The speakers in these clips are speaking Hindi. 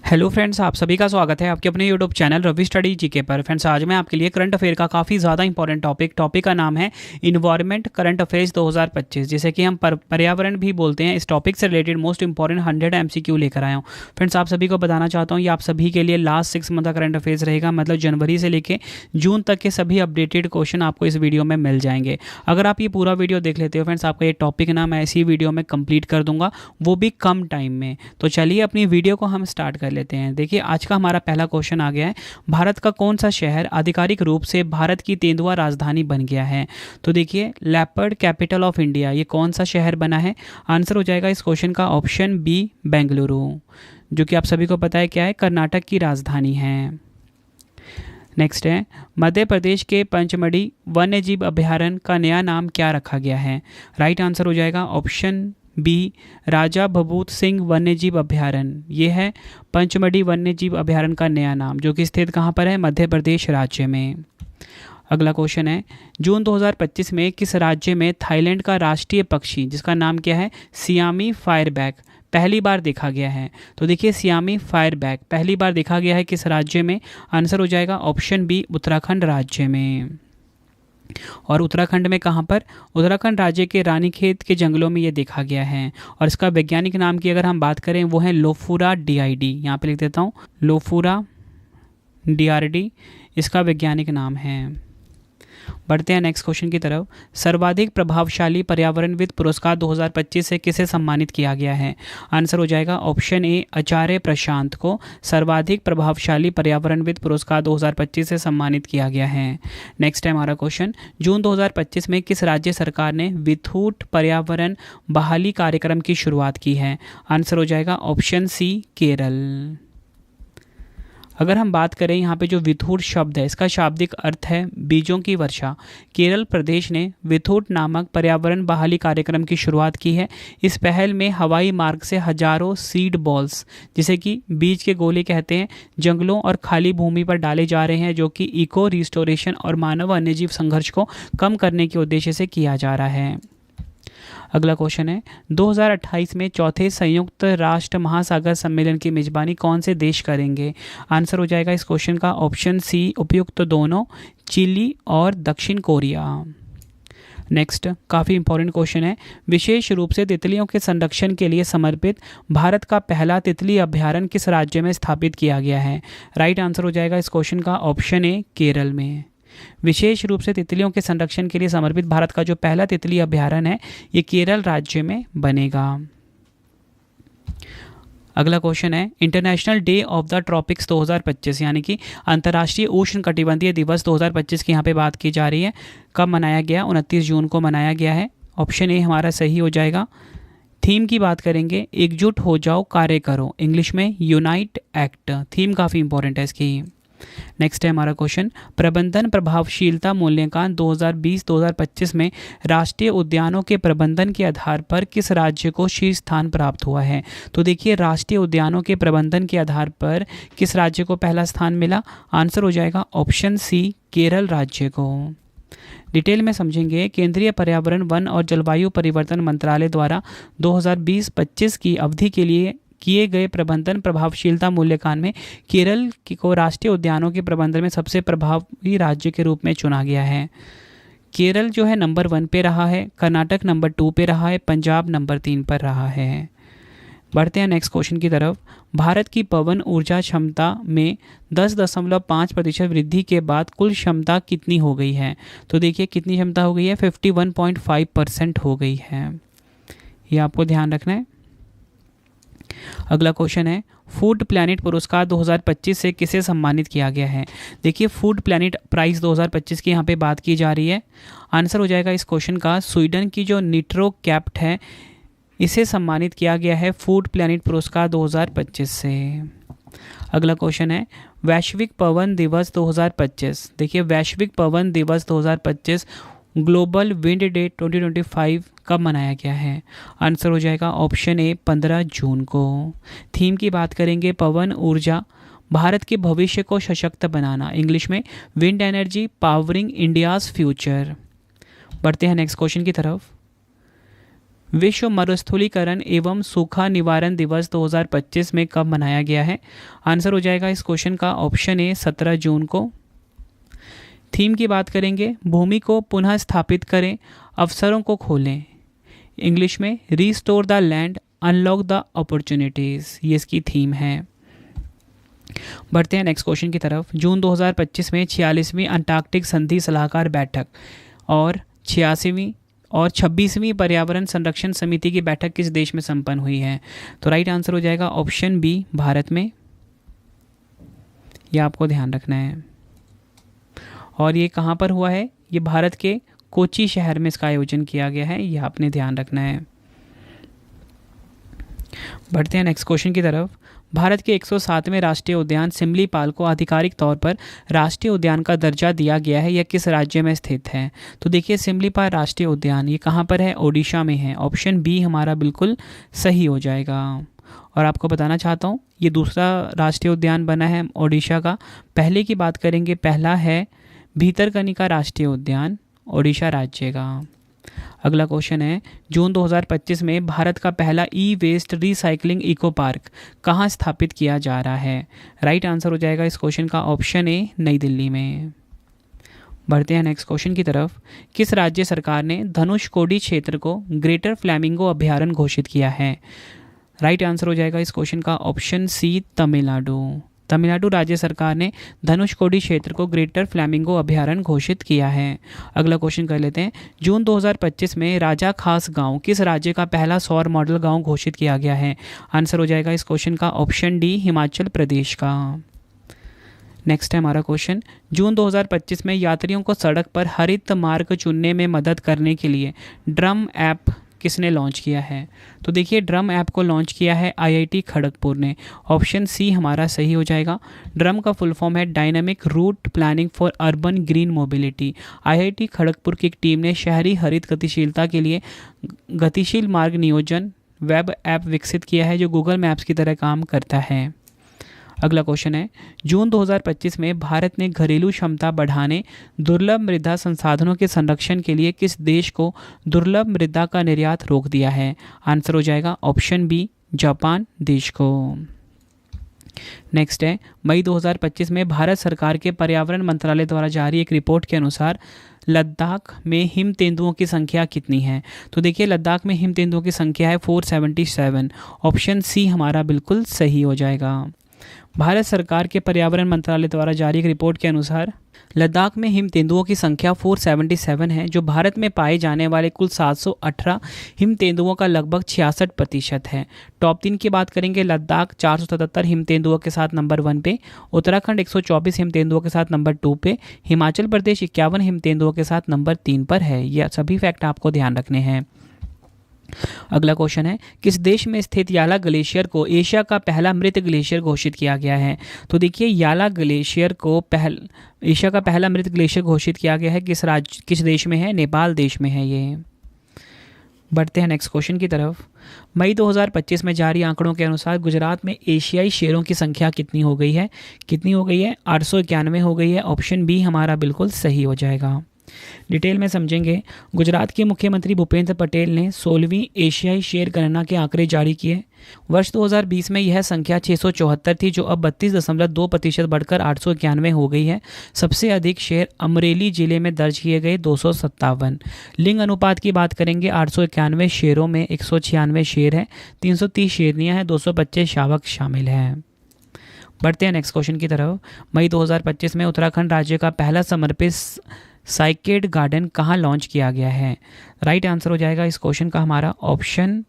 हेलो फ्रेंड्स, आप सभी का स्वागत है आपके अपने YouTube channel Ravi study GK पर। फ्रेंड्स, आज मैं आपके लिए करंट अफेयर का काफ़ी ज़्यादा इंपॉर्टेंट टॉपिक का नाम है इन्वायरमेंट करंट अफेयर्स 2025, जिसे कि हम पर्यावरण भी बोलते हैं। इस टॉपिक से रिलेटेड मोस्ट इंपॉर्टेंट 100 एमसीक्यू लेकर आया हूँ। फ्रेंड्स, आप सभी को बताना चाहता हूँ ये आप सभी के लिए लास्ट 6 मंथ का करंट अफेयर्स रहेगा, मतलब जनवरी से लेकर जून तक के सभी अपडेटेड क्वेश्चन आपको इस वीडियो में मिल जाएंगे। अगर आप ये पूरा वीडियो देख लेते हो फ्रेंड्स, आपका ये टॉपिक ना मैं इसी वीडियो में कंप्लीट कर दूंगा, वो भी कम टाइम में। तो चलिए अपनी वीडियो को हम स्टार्ट कर लेते हैं। देखिए, आज का हमारा पहला क्वेश्चन आ गया है, भारत का कौन सा शहर आधिकारिक रूप से भारत की तेंदुआ राजधानी बन गया है? तो देखिए, लेपर्ड कैपिटल ऑफ इंडिया, ये कौन सा शहर बना है? आंसर हो जाएगा इस क्वेश्चन का ऑप्शन बी, बेंगलुरु, जो कि आप सभी को पता है क्या है, कर्नाटक की राजधानी है। नेक्स्ट है, मध्य प्रदेश के पंचमढ़ी वन्यजीव अभयारण्य का नया नाम क्या रखा गया है? राइट आंसर हो जाएगा ऑप्शन बी, राजा भभूत सिंह वन्यजीव अभयारण्य। ये है पंचमढ़ी वन्यजीव अभयारण्य का नया नाम, जो कि स्थित कहाँ पर है? मध्य प्रदेश राज्य में। अगला क्वेश्चन है, जून 2025 में किस राज्य में थाईलैंड का राष्ट्रीय पक्षी, जिसका नाम क्या है, सियामी फायरबैक, पहली बार देखा गया है? तो देखिए, सियामी फायरबैक पहली बार देखा गया है किस राज्य में? आंसर हो जाएगा ऑप्शन बी, उत्तराखंड राज्य में। और उत्तराखंड में कहाँ पर? उत्तराखंड राज्य के रानीखेत के जंगलों में ये देखा गया है। और इसका वैज्ञानिक नाम की अगर हम बात करें, वो है लोफूरा डीआईडी। यहाँ पे लिख देता हूँ, लोफूरा डीआरडी इसका वैज्ञानिक नाम है। बढ़ते हैं नेक्स्ट क्वेश्चन की तरफ। सर्वाधिक प्रभावशाली पर्यावरणविद पुरस्कार 2025 से किसे सम्मानित किया गया है? आंसर हो जाएगा ऑप्शन ए, आचार्य प्रशांत को सर्वाधिक प्रभावशाली पर्यावरणविद पुरस्कार 2025 से सम्मानित किया गया है। नेक्स्ट है हमारा क्वेश्चन, जून 2025 में किस राज्य सरकार ने विथूट पर्यावरण बहाली कार्यक्रम की शुरुआत की है? आंसर हो जाएगा ऑप्शन सी, केरल। अगर हम बात करें यहाँ पे जो विथूट शब्द है, इसका शाब्दिक अर्थ है बीजों की वर्षा। केरल प्रदेश ने विथूट नामक पर्यावरण बहाली कार्यक्रम की शुरुआत की है। इस पहल में हवाई मार्ग से हजारों सीड बॉल्स, जिसे कि बीज के गोले कहते हैं, जंगलों और खाली भूमि पर डाले जा रहे हैं, जो कि इको रिस्टोरेशन और मानव वन्यजीव संघर्ष को कम करने के उद्देश्य से किया जा रहा है। अगला क्वेश्चन है, 2028 में चौथे संयुक्त राष्ट्र महासागर सम्मेलन की मेजबानी कौन से देश करेंगे? आंसर हो जाएगा इस क्वेश्चन का ऑप्शन सी, उपयुक्त दोनों, चिली और दक्षिण कोरिया। नेक्स्ट काफ़ी इंपॉर्टेंट क्वेश्चन है, विशेष रूप से तितलियों के संरक्षण के लिए समर्पित भारत का पहला तितली अभयारण्य किस राज्य में स्थापित किया गया है? राइट आंसर हो जाएगा इस क्वेश्चन का ऑप्शन ए, केरल में। विशेष रूप से तितलियों के संरक्षण के लिए समर्पित भारत का जो पहला तितली अभयारण्य है, ये केरल राज्य में बनेगा। अगला क्वेश्चन है, international day of the tropics 2025, यानी कि अंतर्राष्ट्रीय उष्ण कटिबंधीय दिवस 2025 की यहाँ पे बात की जा रही है। कब मनाया गया? 29 जून को मनाया गया है। ऑप्शन ए हमारा सही हो जाएगा। थीम की बात करेंगे, एकजुट हो जाओ, कार्य करो, इंग्लिश में यूनाइट एक्ट। थीम काफ़ी इंपॉर्टेंट है इसकी। नेक्स्ट है हमारा क्वेश्चन, प्रबंधन प्रभावशीलता मूल्यांकन 2020-2025 में राष्ट्रीय उद्यानों के प्रबंधन के आधार पर किस राज्य को शीर्ष स्थान प्राप्त हुआ है? तो देखिए, राष्ट्रीय उद्यानों के प्रबंधन के आधार पर किस राज्य को पहला स्थान मिला? आंसर हो जाएगा ऑप्शन सी, केरल राज्य को। डिटेल में समझेंगे, केंद्रीय पर्यावरण, वन और जलवायु परिवर्तन मंत्रालय द्वारा 2020-25 की अवधि के लिए किए गए प्रबंधन प्रभावशीलता मूल्यांकन में केरल को राष्ट्रीय उद्यानों के प्रबंधन में सबसे प्रभावी राज्य के रूप में चुना गया है। केरल जो है नंबर 1 पे रहा है, कर्नाटक नंबर 2 पे रहा है, पंजाब नंबर 3 पर रहा है। बढ़ते हैं नेक्स्ट क्वेश्चन की तरफ। भारत की पवन ऊर्जा क्षमता में 10.5% वृद्धि के बाद कुल क्षमता कितनी हो गई है? तो देखिए, कितनी क्षमता हो गई है? 51.5% हो गई है। ये आपको ध्यान रखना है। अगला क्वेश्चन है, फूड प्लैनेट पुरस्कार 2025 से किसे सम्मानित किया गया है? देखिए, फूड प्लैनेट प्राइज 2025 की यहाँ पे बात की जा रही है। आंसर हो जाएगा इस क्वेश्चन का स्वीडन की जो निट्रो कैप्ट है, इसे सम्मानित किया गया है फूड प्लैनेट पुरस्कार 2025 से। अगला क्वेश्चन है, वैश्विक पवन दिवस 2025। देखिए, वैश्विक पवन दिवस 2025 ग्लोबल विंड डे 2025 कब मनाया गया है? आंसर हो जाएगा ऑप्शन ए, 15 जून को। थीम की बात करेंगे, पवन ऊर्जा, भारत के भविष्य को सशक्त बनाना, इंग्लिश में wind energy powering India's future. बढ़ते हैं नेक्स्ट क्वेश्चन की तरफ। विश्व मरुस्थलीकरण एवं सूखा निवारण दिवस 2025 में कब मनाया गया है? आंसर हो जाएगा इस क्वेश्चन का ऑप्शन ए 17 जून को। थीम की बात करेंगे, भूमि को पुनः स्थापित करें, अवसरों को खोलें। इंग्लिश में restore the land, unlock the opportunities, ये इसकी थीम है। बढ़ते हैं नेक्स्ट क्वेश्चन की तरफ। जून 2025 में 46वीं अंटार्कटिक संधि सलाहकार बैठक और 86वीं और 26वीं पर्यावरण संरक्षण समिति की बैठक किस देश में संपन्न हुई है? तो राइट आंसर हो जाएगा ऑप्शन बी, भारत में। यह आपको ध्यान रखना है। और ये कहाँ पर हुआ है? ये भारत के कोची शहर में इसका आयोजन किया गया है, यह आपने ध्यान रखना है। बढ़ते हैं नेक्स्ट क्वेश्चन की तरफ। भारत के 107वें राष्ट्रीय उद्यान सिमलीपाल को आधिकारिक तौर पर राष्ट्रीय उद्यान का दर्जा दिया गया है, यह किस राज्य में स्थित है? तो देखिए सिमलीपाल राष्ट्रीय उद्यान ये कहाँ पर है? ओडिशा में है। ऑप्शन बी हमारा बिल्कुल सही हो जाएगा। और आपको बताना चाहता हूँ ये दूसरा राष्ट्रीय उद्यान बना है ओडिशा का। पहले की बात करेंगे, पहला है भीतरकनिका राष्ट्रीय उद्यान, ओडिशा राज्य का। अगला क्वेश्चन है, जून 2025 में भारत का पहला ई वेस्ट रिसाइकलिंग इको पार्क कहाँ स्थापित किया जा रहा है? राइट आंसर हो जाएगा इस क्वेश्चन का ऑप्शन ए, नई दिल्ली में। बढ़ते हैं नेक्स्ट क्वेश्चन की तरफ। किस राज्य सरकार ने धनुषकोडी क्षेत्र को ग्रेटर फ्लैमिंगो अभयारण्य घोषित किया है? राइट आंसर हो जाएगा इस क्वेश्चन का ऑप्शन सी, तमिलनाडु। तमिलनाडु राज्य सरकार ने धनुषकोडी क्षेत्र को ग्रेटर फ्लैमिंगो अभयारण्य घोषित किया है। अगला क्वेश्चन कर लेते हैं। जून 2025 में राजा खास गांव किस राज्य का पहला सौर मॉडल गांव घोषित किया गया है? आंसर हो जाएगा इस क्वेश्चन का ऑप्शन डी, हिमाचल प्रदेश का। नेक्स्ट है हमारा क्वेश्चन, जून 2025 में यात्रियों को सड़क पर हरित मार्ग चुनने में मदद करने के लिए ड्रम ऐप किसने लॉन्च किया है? तो देखिए ड्रम ऐप को लॉन्च किया है आईआईटी खड़गपुर ने। ऑप्शन सी हमारा सही हो जाएगा। ड्रम का फुल फॉर्म है dynamic route planning for urban green mobility. IIT Kharagpur की एक टीम ने शहरी हरित गतिशीलता के लिए गतिशील मार्ग नियोजन वेब ऐप विकसित किया है जो गूगल मैप्स की तरह काम करता है। अगला क्वेश्चन है, जून 2025 में भारत ने घरेलू क्षमता बढ़ाने दुर्लभ मृदा संसाधनों के संरक्षण के लिए किस देश को दुर्लभ मृदा का निर्यात रोक दिया है? आंसर हो जाएगा ऑप्शन बी, जापान देश को। नेक्स्ट है, मई 2025 में भारत सरकार के पर्यावरण मंत्रालय द्वारा जारी एक रिपोर्ट के अनुसार लद्दाख में हिम तेंदुओं की संख्या कितनी है? तो देखिए लद्दाख में हिम तेंदुओं की संख्या है 477। ऑप्शन सी हमारा बिल्कुल सही हो जाएगा। भारत सरकार के पर्यावरण मंत्रालय द्वारा जारी एक रिपोर्ट के अनुसार लद्दाख में हिम तेंदुओं की संख्या 477 है, जो भारत में पाए जाने वाले कुल 718 हिम तेंदुओं का लगभग 66% है। टॉप 3 की बात करेंगे, लद्दाख 477 हिम तेंदुओं के साथ नंबर 1 पे, उत्तराखंड 124 हिम तेंदुओं के साथ नंबर 2 पे, हिमाचल प्रदेश 51 हिम तेंदुओं के साथ नंबर 3 पर है। यह सभी फैक्ट आपको ध्यान रखने हैं। अगला क्वेश्चन है, किस देश में स्थित याला ग्लेशियर को एशिया का पहला मृत ग्लेशियर घोषित किया गया है? तो देखिए याला ग्लेशियर को एशिया का पहला मृत ग्लेशियर घोषित किया गया है किस देश में है? नेपाल देश में है ये। बढ़ते हैं नेक्स्ट क्वेश्चन की तरफ। मई 2025 में जारी आंकड़ों के अनुसार गुजरात में एशियाई शेरों की संख्या कितनी हो गई है? 891 हो गई है। ऑप्शन बी हमारा बिल्कुल सही हो जाएगा। डिटेल में समझेंगे। गुजरात के मुख्यमंत्री भूपेंद्र पटेल ने 16वीं एशियाई शेर गणना के आंकड़े जारी किए। वर्ष 2020 में यह संख्या 674 थी, जो अब 32.2% बढ़कर 891 हो गई है। सबसे अधिक शेर अमरेली जिले में दर्ज किए गए 257। लिंग अनुपात की बात करेंगे, 891 शेरों में 196 शेर हैं, 330 शेरनियां हैं, 225 शावक शामिल हैं। बढ़ते हैं नेक्स्ट क्वेश्चन की तरफ। मई 2025 में उत्तराखंड राज्य का पहला समर्पित साइकेड गार्डन कहाँ लॉन्च किया गया है? राइट आंसर हो जाएगा इस क्वेश्चन का हमारा ऑप्शन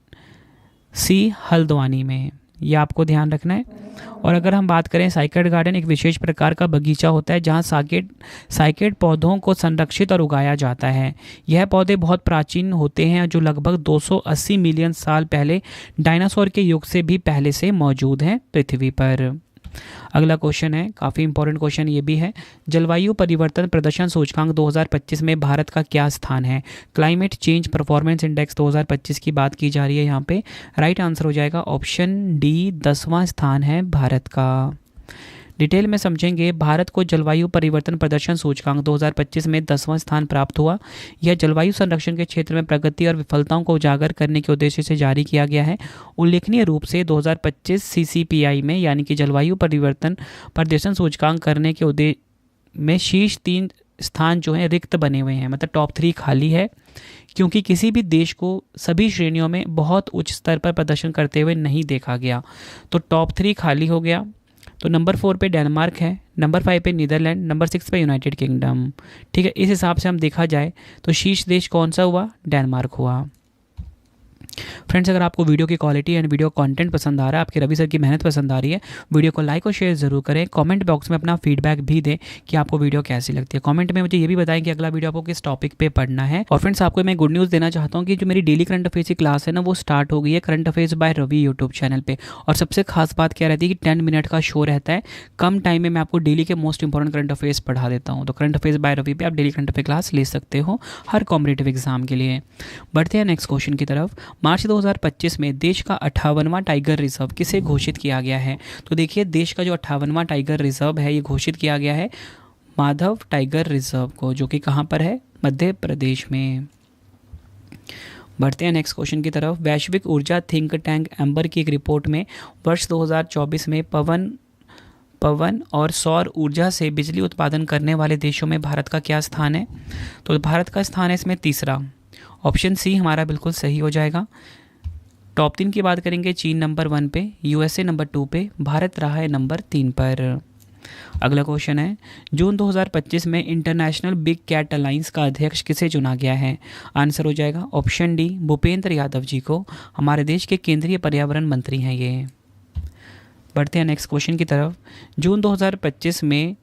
सी, हल्द्वानी में। यह आपको ध्यान रखना है। और अगर हम बात करें, साइकेड गार्डन एक विशेष प्रकार का बगीचा होता है जहाँ साइकेड पौधों को संरक्षित और उगाया जाता है। यह पौधे बहुत प्राचीन होते हैं, जो लगभग 280 मिलियन साल पहले डायनासोर के युग से भी पहले से मौजूद हैं पृथ्वी पर। अगला क्वेश्चन है, काफ़ी इंपॉर्टेंट क्वेश्चन ये भी है। जलवायु परिवर्तन प्रदर्शन सूचकांक 2025 में भारत का क्या स्थान है? क्लाइमेट चेंज परफॉर्मेंस इंडेक्स 2025 की बात की जा रही है यहाँ पे। राइट आंसर हो जाएगा ऑप्शन डी, 10वां स्थान है भारत का। डिटेल में समझेंगे। भारत को जलवायु परिवर्तन प्रदर्शन सूचकांक 2025 में 10वां स्थान प्राप्त हुआ। यह जलवायु संरक्षण के क्षेत्र में प्रगति और विफलताओं को उजागर करने के उद्देश्य से जारी किया गया है। उल्लेखनीय रूप से 2025 CCPI में यानी कि जलवायु परिवर्तन प्रदर्शन सूचकांक करने के उद्देश्य में शीर्ष 3 स्थान जो हैं रिक्त बने हुए हैं, मतलब टॉप 3 खाली है, क्योंकि किसी भी देश को सभी श्रेणियों में बहुत उच्च स्तर पर प्रदर्शन करते हुए नहीं देखा गया। तो टॉप 3 खाली हो गया। तो नंबर 4 पे डेनमार्क है, नंबर 5 पे नीदरलैंड, नंबर 6 पे यूनाइटेड किंगडम। ठीक है, इस हिसाब से हम देखा जाए तो शीर्ष देश कौन सा हुआ? डेनमार्क हुआ। फ्रेंड्स, अगर आपको वीडियो की क्वालिटी एंड वीडियो कंटेंट पसंद आ रहा है, आपके रवि सर की मेहनत पसंद आ रही है, वीडियो को लाइक और शेयर जरूर करें। कमेंट बॉक्स में अपना फीडबैक भी दें कि आपको वीडियो कैसी लगती है। कमेंट में मुझे ये भी बताएं कि अगला वीडियो आपको किस टॉपिक पे पढ़ना है। और फ्रेंड्स, आपको मैं गुड न्यूज़ देना चाहता हूँ कि जो मेरी डेली करंट अफेयर्स की क्लास है ना, वो स्टार्ट हो गई है current affairs by Ravi YouTube channel पर। और सबसे खास बात क्या रहती है कि 10 मिनट का शो रहता है। कम टाइम में मैं आपको डेली के मोस्ट इंपॉर्टेंट करंट अफेयर्स पढ़ा देता हूँ। तो करंट अफेयर्स बाय रवि पे आप डेली करंट अफेयर क्लास ले सकते हो हर कॉम्पिटिटिव एग्जाम के लिए। बढ़ते हैं नेक्स्ट क्वेश्चन की तरफ। मार्च 2025 में देश का 58वां टाइगर रिजर्व किसे घोषित किया गया है? तो देखिए, देश का जो 58वां टाइगर रिजर्व है, ये घोषित किया गया है माधव टाइगर रिजर्व को, जो कि कहाँ पर है? मध्य प्रदेश में। बढ़ते हैं नेक्स्ट क्वेश्चन की तरफ। वैश्विक ऊर्जा थिंक टैंक एम्बर की एक रिपोर्ट में वर्ष 2024 में पवन और सौर ऊर्जा से बिजली उत्पादन करने वाले देशों में भारत का क्या स्थान है? तो भारत का स्थान है इसमें तीसरा। ऑप्शन सी हमारा बिल्कुल सही हो जाएगा। टॉप 3 की बात करेंगे, चीन नंबर 1 पे, USA नंबर 2 पे, भारत रहा है नंबर 3 पर। अगला क्वेश्चन है, जून 2025 में इंटरनेशनल बिग कैट अलायंस का अध्यक्ष किसे चुना गया है? आंसर हो जाएगा ऑप्शन डी, भूपेंद्र यादव जी को। हमारे देश के केंद्रीय पर्यावरण मंत्री हैं ये। बढ़ते हैं नेक्स्ट क्वेश्चन की तरफ। जून 2025 में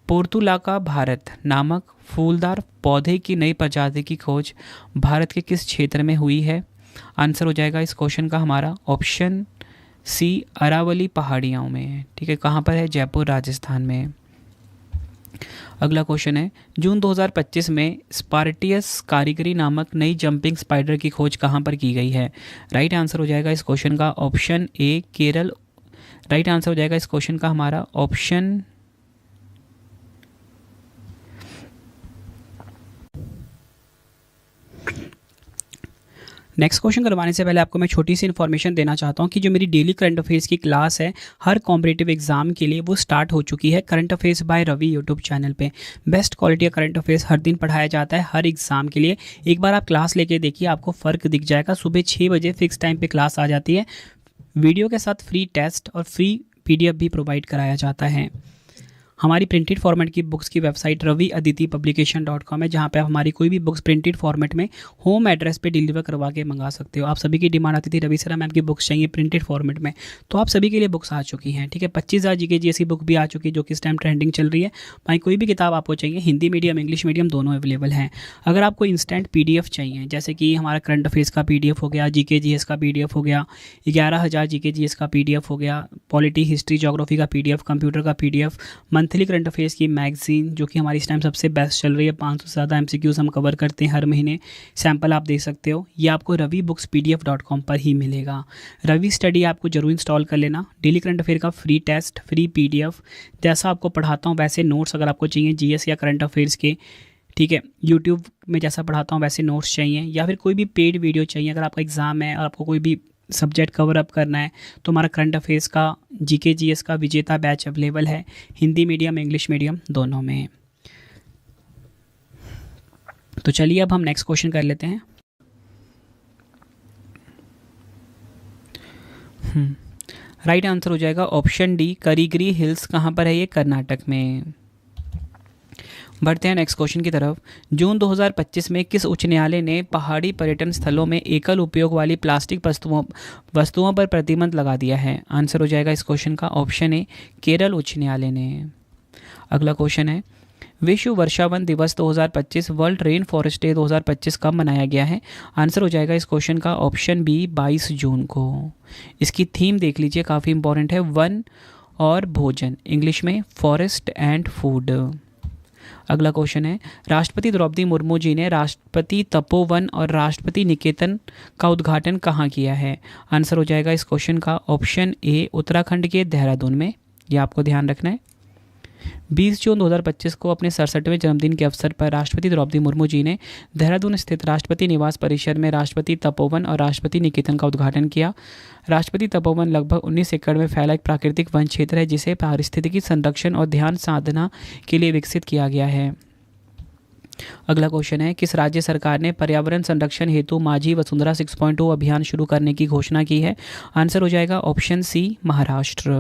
पोर्तुलाका भारत नामक फूलदार पौधे की नई प्रजाति की खोज भारत के किस क्षेत्र में हुई है? आंसर हो जाएगा इस क्वेश्चन का हमारा ऑप्शन सी, अरावली पहाड़ियों में। ठीक है, कहाँ पर है? जयपुर, राजस्थान में। अगला क्वेश्चन है, जून 2025 में स्पार्टियस कारीगरी नामक नई जंपिंग स्पाइडर की खोज कहाँ पर की गई है? राइट आंसर हो जाएगा इस क्वेश्चन का option A, Kerala. Right answer हो जाएगा इस क्वेश्चन का हमारा ऑप्शन नेक्स्ट क्वेश्चन करवाने से पहले आपको मैं छोटी सी इन्फॉर्मेशन देना चाहता हूँ कि जो मेरी डेली करंट अफेयर्स की क्लास है हर कॉम्पिटिटिव एग्जाम के लिए, वो स्टार्ट हो चुकी है current affairs by Ravi YouTube channel पे। बेस्ट क्वालिटी का करंट अफेयर्स हर दिन पढ़ाया जाता है हर एग्जाम के लिए। एक बार आप क्लास लेके देखिए, आपको फ़र्क दिख जाएगा। सुबह 6 बजे फिक्स टाइम पर क्लास आ जाती है। वीडियो के साथ फ्री टेस्ट और फ्री PDF भी प्रोवाइड कराया जाता है। हमारी प्रिंटेड फॉर्मेट की बुक्स की वेबसाइट raviaditipublication.com है, जहाँ पे आप हमारी कोई भी बुक्स प्रिंटेड फॉर्मेट में होम एड्रेस पे डिलीवर करवा के मंगा सकते हो। आप सभी की डिमांड आती थी, रवि सर मैम की बुक्स चाहिए प्रिंटेड फॉर्मेट में, तो आप सभी के लिए बुक्स आ चुकी हैं। ठीक है, 25,000 GK GS की बुक भी आ चुकी है, जो कि इस टाइम ट्रेंडिंग चल रही है। भाई कोई भी किताब आपको चाहिए, हिंदी मीडियम इंग्लिश मीडियम दोनों अवेलेबल हैं। अगर आपको इंस्टेंट PDF चाहिए, जैसे कि हमारा करंट अफेयर्स का PDF हो गया, GK GS का PDF हो गया, 11,000 GK GS का PDF हो गया, पॉलिटी हिस्ट्री ज्योग्राफी का PDF, कंप्यूटर का PDF, मंथली करंट अफेयर्स की मैगजीन जो कि हमारी इस टाइम सबसे बेस्ट चल रही है, 500 से ज़्यादा MCQs हम कवर करते हैं हर महीने, सैंपल आप देख सकते हो। ये आपको ravibookspdf.com पर ही मिलेगा। रवि स्टडी आपको जरूर इंस्टॉल कर लेना। डेली करंट अफेयर का फ्री टेस्ट, फ्री PDF, जैसा आपको पढ़ाता हूँ वैसे नोट्स अगर आपको चाहिए GS या करंट अफेयर्स के, ठीक है, यूट्यूब में जैसा पढ़ाता हूँ वैसे नोट्स चाहिए, या फिर कोई भी पेड वीडियो चाहिए, अगर आपका एग्ज़ाम है और आपको कोई भी सब्जेक्ट कवर अप करना है, तो हमारा करंट अफेयर्स का GK GS का विजेता बैच अवेलेबल है, हिंदी मीडियम इंग्लिश मीडियम दोनों में। तो चलिए अब हम नेक्स्ट क्वेश्चन कर लेते हैं। राइट आंसर हो जाएगा ऑप्शन डी, करीगिरी हिल्स। कहाँ पर है ये? कर्नाटक में। बढ़ते हैं नेक्स्ट क्वेश्चन की तरफ। जून 2025 में किस उच्च न्यायालय ने पहाड़ी पर्यटन स्थलों में एकल उपयोग वाली प्लास्टिक वस्तुओं पर प्रतिबंध लगा दिया है? आंसर हो जाएगा इस क्वेश्चन का ऑप्शन ए, केरल उच्च न्यायालय ने। अगला क्वेश्चन है, विश्व वर्षावन दिवस 2025 वर्ल्ड रेन फॉरेस्ट डे 2025 कब मनाया गया है? आंसर हो जाएगा इस क्वेश्चन का ऑप्शन बी, 22 जून को। इसकी थीम देख लीजिए, काफ़ी इंपॉर्टेंट है, वन और भोजन, इंग्लिश में फॉरेस्ट एंड फूड। अगला क्वेश्चन है, राष्ट्रपति द्रौपदी मुर्मू जी ने राष्ट्रपति तपोवन और राष्ट्रपति निकेतन का उद्घाटन कहाँ किया है? आंसर हो जाएगा इस क्वेश्चन का ऑप्शन ए, उत्तराखंड के देहरादून में। ये आपको ध्यान रखना है। 20 जून 2025 को अपने 67वें जन्मदिन के अवसर पर राष्ट्रपति द्रौपदी मुर्मू जी ने देहरादून स्थित राष्ट्रपति निवास परिसर में राष्ट्रपति तपोवन और राष्ट्रपति निकेतन का उद्घाटन किया। राष्ट्रपति तपोवन लगभग 19 एकड़ में फैला एक प्राकृतिक वन क्षेत्र है जिसे पारिस्थितिकी संरक्षण और ध्यान साधना के लिए विकसित किया गया है। अगला क्वेश्चन है, किस राज्य सरकार ने पर्यावरण संरक्षण हेतु माझी वसुंधरा 6.0 अभियान शुरू करने की घोषणा की है? आंसर हो जाएगा ऑप्शन सी, महाराष्ट्र।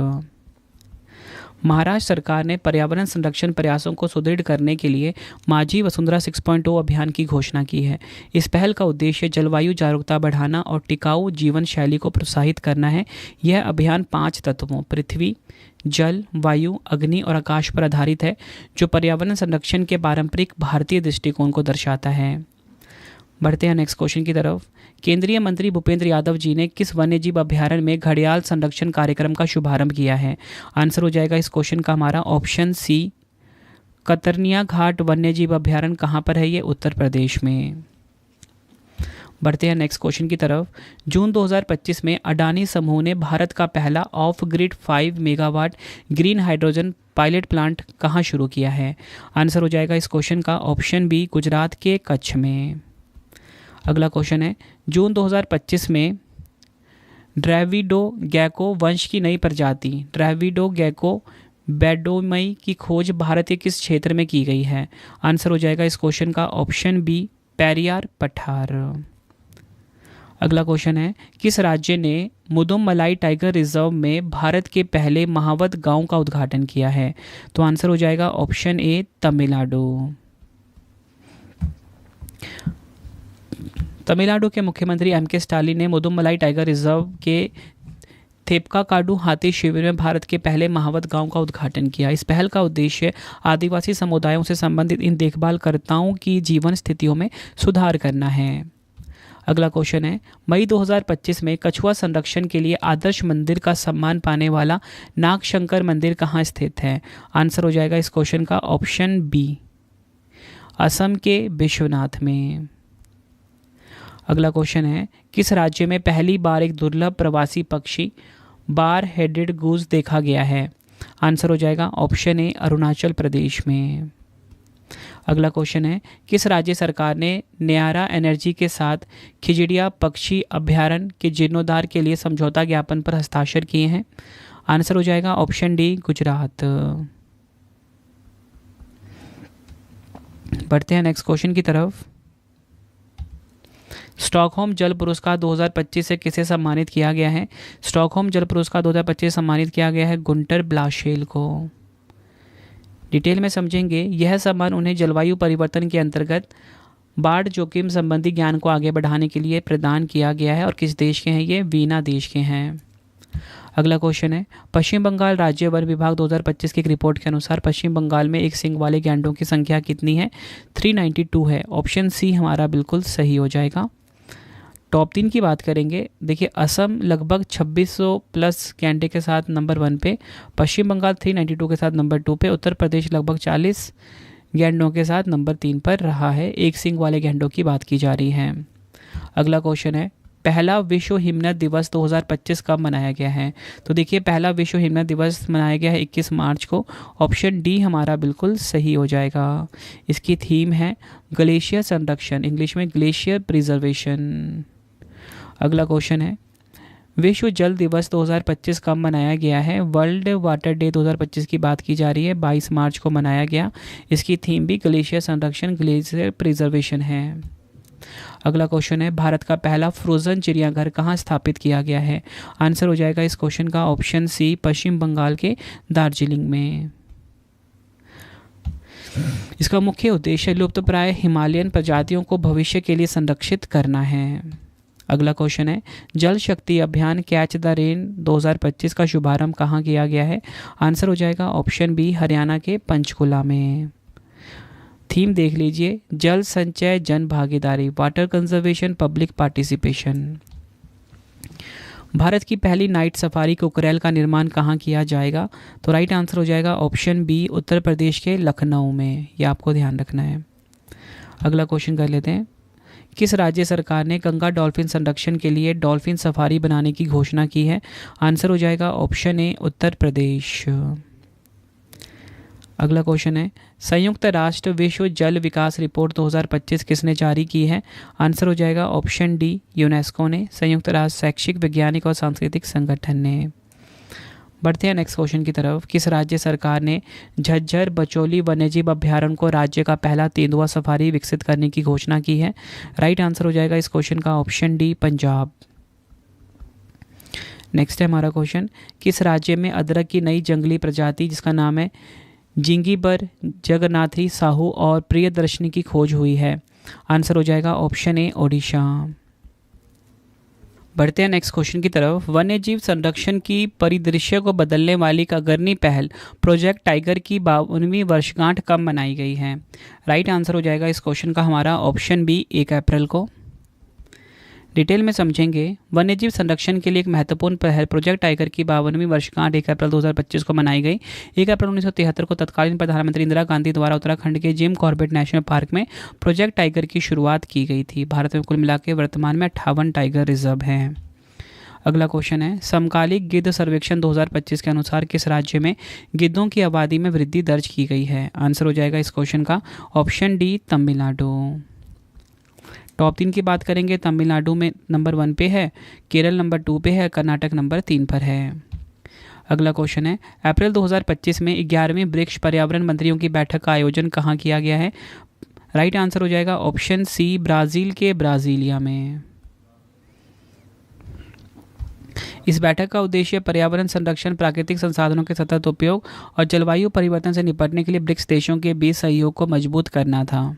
महाराष्ट्र सरकार ने पर्यावरण संरक्षण प्रयासों को सुदृढ़ करने के लिए माझी वसुंधरा 6.0 अभियान की घोषणा की है। इस पहल का उद्देश्य जलवायु जागरूकता बढ़ाना और टिकाऊ जीवन शैली को प्रोत्साहित करना है। यह अभियान 5 तत्वों पृथ्वी, जल, वायु, अग्नि और आकाश पर आधारित है, जो पर्यावरण संरक्षण के पारंपरिक भारतीय दृष्टिकोण को दर्शाता है। बढ़ते हैं नेक्स्ट क्वेश्चन की तरफ। केंद्रीय मंत्री भूपेंद्र यादव जी ने किस वन्यजीव अभ्यारण्य में घड़ियाल संरक्षण कार्यक्रम का शुभारंभ किया है? आंसर हो जाएगा इस क्वेश्चन का हमारा ऑप्शन सी, कतरनिया घाट वन्यजीव अभ्यारण्य कहाँ पर है? ये उत्तर प्रदेश में। बढ़ते हैं नेक्स्ट क्वेश्चन की तरफ। जून 2025 में अडानी समूह ने भारत का पहला of grid 5 megawatt green hydrogen pilot plant कहाँ शुरू किया है? आंसर हो जाएगा इस क्वेश्चन का ऑप्शन बी, गुजरात के कच्छ में। अगला क्वेश्चन है, जून 2025 में ड्रैविडो गैको वंश की नई प्रजाति ड्रैविडो गैको बेडोमई की खोज भारत के किस क्षेत्र में की गई है? आंसर हो जाएगा इस क्वेश्चन का ऑप्शन बी, पेरियार पठार। अगला क्वेश्चन है, किस राज्य ने मुदुमलाई टाइगर रिजर्व में भारत के पहले महावत गांव का उद्घाटन किया है? तो आंसर हो जाएगा ऑप्शन ए, तमिलनाडु। तमिलनाडु के मुख्यमंत्री एम के स्टालिन ने मुदुमलाई टाइगर रिजर्व के थेपकाकाडू हाथी शिविर में भारत के पहले महावत गांव का उद्घाटन किया। इस पहल का उद्देश्य आदिवासी समुदायों से संबंधित इन देखभालकर्ताओं की जीवन स्थितियों में सुधार करना है। अगला क्वेश्चन है, मई 2025 में कछुआ संरक्षण के लिए आदर्श मंदिर का सम्मान पाने वाला नागशंकर मंदिर कहाँ स्थित है? आंसर हो जाएगा इस क्वेश्चन का ऑप्शन बी, असम के विश्वनाथ में। अगला क्वेश्चन है, किस राज्य में पहली बार एक दुर्लभ प्रवासी पक्षी बार हेडेड गूज देखा गया है? आंसर हो जाएगा ऑप्शन ए, अरुणाचल प्रदेश में। अगला क्वेश्चन है, किस राज्य सरकार ने न्यारा एनर्जी के साथ खिजड़िया पक्षी अभ्यारण्य के जीर्णोद्धार के लिए समझौता ज्ञापन पर हस्ताक्षर किए हैं? आंसर हो जाएगा ऑप्शन डी, गुजरात। बढ़ते हैं नेक्स्ट क्वेश्चन की तरफ। स्टॉकहोम जल पुरस्कार 2025 से किसे सम्मानित किया गया है? स्टॉकहोम जल पुरस्कार 2025 सम्मानित किया गया है गुंटर ब्लाशेल को। डिटेल में समझेंगे। यह सम्मान उन्हें जलवायु परिवर्तन के अंतर्गत बाढ़ जोखिम संबंधी ज्ञान को आगे बढ़ाने के लिए प्रदान किया गया है। और किस देश के हैं ये? वीना देश के हैं। अगला क्वेश्चन है, पश्चिम बंगाल राज्य वन विभाग 2025 की एक रिपोर्ट के अनुसार पश्चिम बंगाल में एक सींग वाले गैंडों की संख्या कितनी है? 392 है। ऑप्शन सी हमारा बिल्कुल सही हो जाएगा। टॉप 3 की बात करेंगे। देखिए, असम लगभग 2600 प्लस गैंडे के साथ नंबर 1 पे, पश्चिम बंगाल 392 के साथ नंबर 2 पे, उत्तर प्रदेश लगभग 40 गैंडों के साथ नंबर 3 पर रहा है। एक सींग वाले गैंडों की बात की जा रही है। अगला क्वेश्चन है, पहला विश्व हिमनद दिवस 2025 कब मनाया गया है? तो देखिए, पहला विश्व हिमनद दिवस मनाया गया है 21 मार्च को। ऑप्शन डी हमारा बिल्कुल सही हो जाएगा। इसकी थीम है ग्लेशियर संरक्षण, इंग्लिश में ग्लेशियर प्रिजर्वेशन। अगला क्वेश्चन है, विश्व जल दिवस 2025 कब मनाया गया है? वर्ल्ड वाटर डे 2025 की बात की जा रही है, 22 मार्च को मनाया गया। इसकी थीम भी ग्लेशियर संरक्षण, ग्लेशियर प्रिजर्वेशन है। अगला क्वेश्चन है, भारत का पहला फ्रोजन चिड़ियाघर कहाँ स्थापित किया गया है? आंसर हो जाएगा इस क्वेश्चन का ऑप्शन सी, पश्चिम बंगाल के दार्जिलिंग में। इसका मुख्य उद्देश्य लुप्तप्राय हिमालयन प्रजातियों को भविष्य के लिए संरक्षित करना है। अगला क्वेश्चन है, जल शक्ति अभियान कैच द रेन 2025 का शुभारंभ कहाँ किया गया है? आंसर हो जाएगा ऑप्शन बी, हरियाणा के पंचकुला में। थीम देख लीजिए, जल संचय जन भागीदारी, water conservation public participation. Bharat की पहली नाइट सफारी कोकरेल का निर्माण कहाँ किया जाएगा? तो राइट आंसर हो जाएगा ऑप्शन बी, उत्तर प्रदेश के लखनऊ में। ये आपको ध्यान रखना है। अगला क्वेश्चन कर लेते हैं, किस राज्य सरकार ने गंगा डॉल्फिन संरक्षण के लिए डॉल्फिन सफारी बनाने की घोषणा की है? आंसर हो जाएगा ऑप्शन ए, उत्तर प्रदेश। अगला क्वेश्चन है, संयुक्त राष्ट्र विश्व जल विकास रिपोर्ट 2025 किसने जारी की है? आंसर हो जाएगा ऑप्शन डी, यूनेस्को ने, संयुक्त राष्ट्र शैक्षिक, वैज्ञानिक और सांस्कृतिक संगठन ने। बढ़ते हैं नेक्स्ट क्वेश्चन की तरफ। किस राज्य सरकार ने झज्जर बचौली वन्यजीव अभ्यारण्य को राज्य का पहला तेंदुआ सफारी विकसित करने की घोषणा की है? राइट आंसर हो जाएगा इस क्वेश्चन का ऑप्शन डी, पंजाब। नेक्स्ट है हमारा क्वेश्चन, किस राज्य में अदरक की नई जंगली प्रजाति जिसका नाम है जिंगीबर जगन्नाथी साहू और प्रियदर्शनी की खोज हुई है? आंसर हो जाएगा ऑप्शन ए, ओडिशा। बढ़ते हैं नेक्स्ट क्वेश्चन की तरफ। वन्यजीव संरक्षण की परिदृश्य को बदलने वाली एक अग्रणी पहल प्रोजेक्ट टाइगर की 52वीं वर्षगांठ कब मनाई गई है? राइट आंसर हो जाएगा इस क्वेश्चन का हमारा ऑप्शन बी, 1 अप्रैल को। डिटेल में समझेंगे। वन्यजीव संरक्षण के लिए एक महत्वपूर्ण पहल प्रोजेक्ट टाइगर की 52वीं वर्षगांठ 1 अप्रैल 2025 को मनाई गई। 1 अप्रैल 1973 को तत्कालीन प्रधानमंत्री इंदिरा गांधी द्वारा उत्तराखंड के जिम कॉर्बेट नेशनल पार्क में प्रोजेक्ट टाइगर की शुरुआत की गई थी। भारत में कुल मिलाकर वर्तमान में 58 टाइगर रिजर्व हैं। अगला क्वेश्चन है, समकालिक गिद्ध सर्वेक्षण 2025 के अनुसार किस राज्य में गिद्धों की आबादी में वृद्धि दर्ज की गई है? आंसर हो जाएगा इस क्वेश्चन का ऑप्शन डी, तमिलनाडु। टॉप 3 की बात करेंगे। तमिलनाडु में नंबर 1 पे है, केरल नंबर 2 पे है, कर्नाटक नंबर 3 पर है। अगला क्वेश्चन है, अप्रैल 2025 में 11वीं ब्रिक्स पर्यावरण मंत्रियों की बैठक का आयोजन कहाँ किया गया है? राइट आंसर हो जाएगा ऑप्शन सी, ब्राज़ील के ब्राज़ीलिया में। इस बैठक का उद्देश्य पर्यावरण संरक्षण, प्राकृतिक संसाधनों के सतत उपयोग और जलवायु परिवर्तन से निपटने के लिए ब्रिक्स देशों के बीच सहयोग को मजबूत करना था।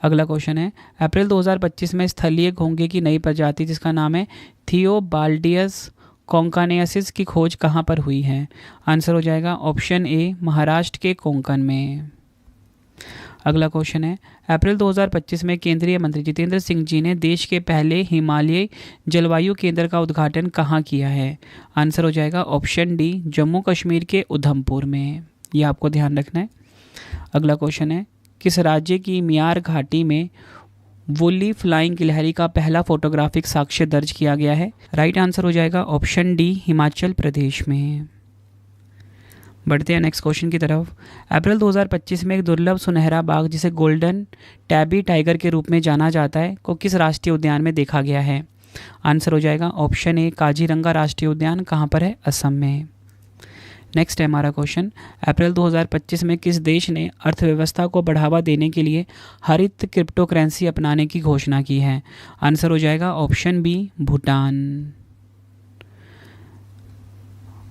अगला क्वेश्चन है, अप्रैल 2025 में स्थलीय घोंघे की नई प्रजाति जिसका नाम है थियोबाल्डियस कोंकानेसिस की खोज कहाँ पर हुई है? आंसर हो जाएगा ऑप्शन ए, महाराष्ट्र के कोंकण में। अगला क्वेश्चन है, अप्रैल 2025 में केंद्रीय मंत्री जितेंद्र सिंह जी ने देश के पहले हिमालयी जलवायु केंद्र का उद्घाटन कहाँ किया है? आंसर हो जाएगा ऑप्शन डी, जम्मू कश्मीर के उधमपुर में। यह आपको ध्यान रखना है। अगला क्वेश्चन है, किस राज्य की मियार घाटी में वुली फ्लाइंग गिलहरी का पहला फोटोग्राफिक साक्ष्य दर्ज किया गया है? राइट आंसर हो जाएगा ऑप्शन डी, हिमाचल प्रदेश में। बढ़ते हैं नेक्स्ट क्वेश्चन की तरफ। अप्रैल 2025 में एक दुर्लभ सुनहरा बाघ जिसे गोल्डन टैबी टाइगर के रूप में जाना जाता है को किस राष्ट्रीय उद्यान में देखा गया है? आंसर हो जाएगा ऑप्शन ए, काजीरंगा राष्ट्रीय उद्यान। कहाँ पर है? असम में। नेक्स्ट है हमारा क्वेश्चन, अप्रैल 2025 में किस देश ने अर्थव्यवस्था को बढ़ावा देने के लिए हरित क्रिप्टो करेंसी अपनाने की घोषणा की है? आंसर हो जाएगा ऑप्शन बी, भूटान।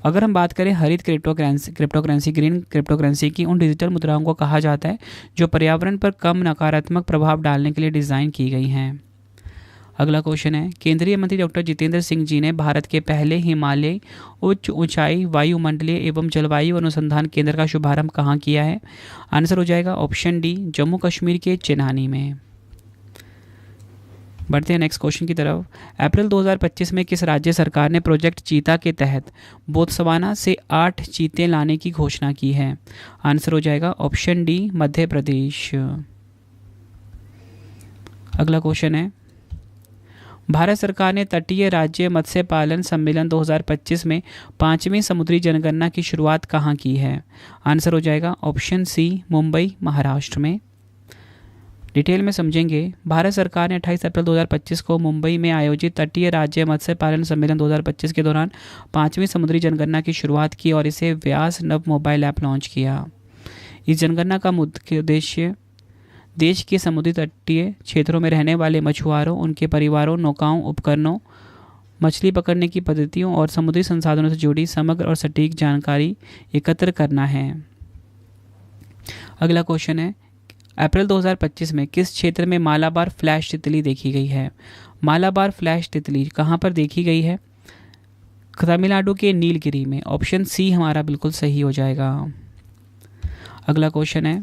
अगर हम बात करें हरित crypto currency green crypto currency की, उन डिजिटल मुद्राओं को कहा जाता है जो पर्यावरण पर कम नकारात्मक प्रभाव डालने के लिए डिज़ाइन की गई हैं। अगला क्वेश्चन है, केंद्रीय मंत्री डॉक्टर जितेंद्र सिंह जी ने भारत के पहले हिमालयी उच्च ऊंचाई वायुमंडलीय एवं जलवायु अनुसंधान केंद्र का शुभारंभ कहाँ किया है? आंसर हो जाएगा ऑप्शन डी, जम्मू कश्मीर के चेनानी में। बढ़ते हैं नेक्स्ट क्वेश्चन की तरफ। अप्रैल 2025 में किस राज्य सरकार ने प्रोजेक्ट चीता के तहत बोत्सवाना से 8 चीते लाने की घोषणा की है? आंसर हो जाएगा ऑप्शन डी, मध्य प्रदेश। अगला क्वेश्चन है, भारत सरकार ने तटीय राज्य मत्स्य पालन सम्मेलन 2025 में 5वीं समुद्री जनगणना की शुरुआत कहाँ की है? आंसर हो जाएगा ऑप्शन सी, मुंबई महाराष्ट्र में। डिटेल में समझेंगे। भारत सरकार ने 28 अप्रैल 2025 को मुंबई में आयोजित तटीय राज्य मत्स्य पालन सम्मेलन 2025 के दौरान 5वीं समुद्री जनगणना की शुरुआत की और इसे व्यास नव मोबाइल ऐप लॉन्च किया। इस जनगणना का मुख्य उद्देश्य देश के समुद्री तटीय क्षेत्रों में रहने वाले मछुआरों, उनके परिवारों, नौकाओं, उपकरणों, मछली पकड़ने की पद्धतियों और समुद्री संसाधनों से जुड़ी समग्र और सटीक जानकारी एकत्र करना है। अगला क्वेश्चन है, अप्रैल 2025 में किस क्षेत्र में मालाबार फ्लैश तितली देखी गई है? मालाबार फ्लैश तितली कहाँ पर देखी गई है? तमिलनाडु के नीलगिरी में। ऑप्शन सी हमारा बिल्कुल सही हो जाएगा। अगला क्वेश्चन है,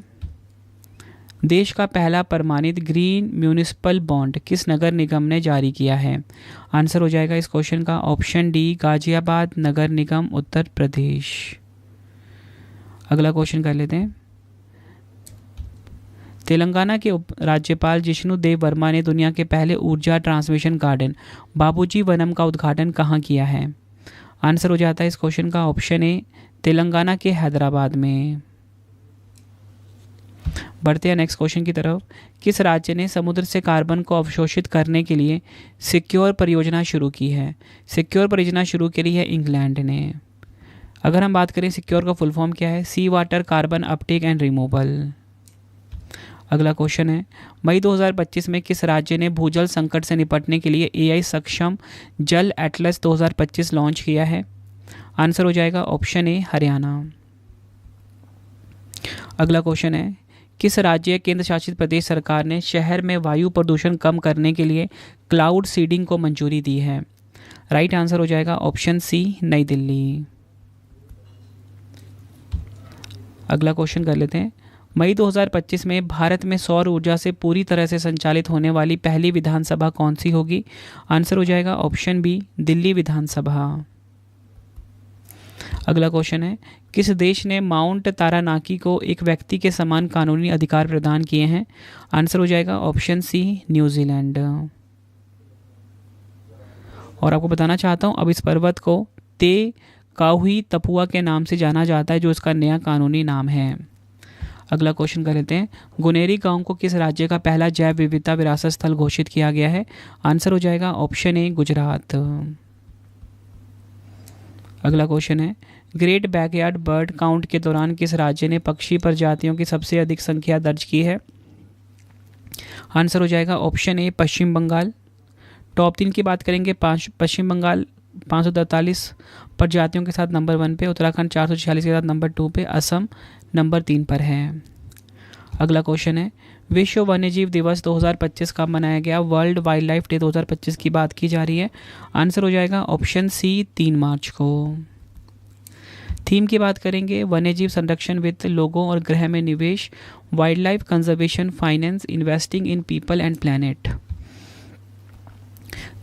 देश का पहला प्रमाणित ग्रीन म्यूनिसिपल बॉन्ड किस नगर निगम ने जारी किया है? आंसर हो जाएगा इस क्वेश्चन का ऑप्शन डी, गाजियाबाद नगर निगम, उत्तर प्रदेश। अगला क्वेश्चन कर लेते हैं। तेलंगाना के राज्यपाल जिष्णु देव वर्मा ने दुनिया के पहले ऊर्जा ट्रांसमिशन गार्डन बाबूजी वनम का उद्घाटन कहाँ किया है? आंसर हो जाता है इस क्वेश्चन का ऑप्शन ए, तेलंगाना के हैदराबाद में। बढ़ते हैं नेक्स्ट क्वेश्चन की तरफ। किस राज्य ने समुद्र से कार्बन को अवशोषित करने के लिए सिक्योर परियोजना शुरू की है? सिक्योर परियोजना शुरू करी है इंग्लैंड ने। अगर हम बात करें सिक्योर का फुल फॉर्म क्या है, sea water carbon uptake and removal. अगला क्वेश्चन है, मई 2025 में किस राज्य ने भूजल संकट से निपटने के लिए एआई सक्षम जल एटलस 2025 लॉन्च किया है? आंसर हो जाएगा ऑप्शन ए हरियाणा। अगला क्वेश्चन है, किस राज्य केंद्र शासित प्रदेश सरकार ने शहर में वायु प्रदूषण कम करने के लिए क्लाउड सीडिंग को मंजूरी दी है? राइट आंसर हो जाएगा ऑप्शन सी नई दिल्ली। अगला क्वेश्चन कर लेते हैं, मई 2025 में भारत में सौर ऊर्जा से पूरी तरह से संचालित होने वाली पहली विधानसभा कौन सी होगी? आंसर हो जाएगा ऑप्शन बी दिल्ली विधानसभा। अगला क्वेश्चन है, किस देश ने माउंट तारानाकी को एक व्यक्ति के समान कानूनी अधिकार प्रदान किए हैं? आंसर हो जाएगा ऑप्शन सी न्यूजीलैंड। और आपको बताना चाहता हूँ, अब इस पर्वत को ते काहुई तपुआ के नाम से जाना जाता है, जो इसका नया कानूनी नाम है। अगला क्वेश्चन कर लेते हैं, गुनेरी गांव को किस राज्य का पहला जैव विविधता विरासत स्थल घोषित किया गया है? आंसर हो जाएगा ऑप्शन ए गुजरात। अगला क्वेश्चन है, ग्रेट बैकयार्ड बर्ड काउंट के दौरान किस राज्य ने पक्षी प्रजातियों की सबसे अधिक संख्या दर्ज की है? आंसर हो जाएगा option A Paschim Bengal. Top 3 की बात करेंगे, पश्चिम बंगाल 543 प्रजातियों के साथ नंबर 1 पे, उत्तराखंड 446 के साथ नंबर 2 पे, असम नंबर 3 पर है। अगला क्वेश्चन है, विश्व वन्यजीव दिवस 2025 कब मनाया गया? वर्ल्ड वाइल्ड लाइफ डे 2025 की बात की जा रही है। आंसर हो जाएगा ऑप्शन सी 3 मार्च को। थीम की बात करेंगे, वन्यजीव संरक्षण वित्त, लोगों और ग्रह में निवेश, wildlife conservation, finance, investing in people and planet.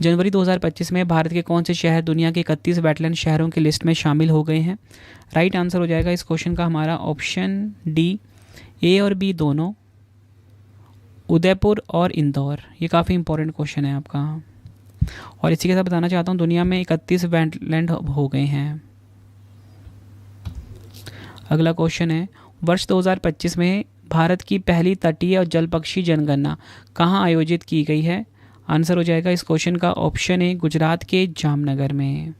जनवरी 2025 में भारत के कौन से शहर दुनिया के 31 वेटलैंड शहरों की लिस्ट में शामिल हो गए हैं? राइट आंसर हो जाएगा इस क्वेश्चन का हमारा ऑप्शन डी, ए और बी दोनों, उदयपुर और इंदौर। ये काफ़ी इंपॉर्टेंट क्वेश्चन है आपका। और इसी के साथ बताना चाहता हूँ, दुनिया में 31 वेटलैंड हो गए हैं। अगला क्वेश्चन है, वर्ष 2025 में भारत की पहली तटीय और जल पक्षी जनगणना कहाँ आयोजित की गई है? आंसर हो जाएगा इस क्वेश्चन का ऑप्शन ए गुजरात के जामनगर में।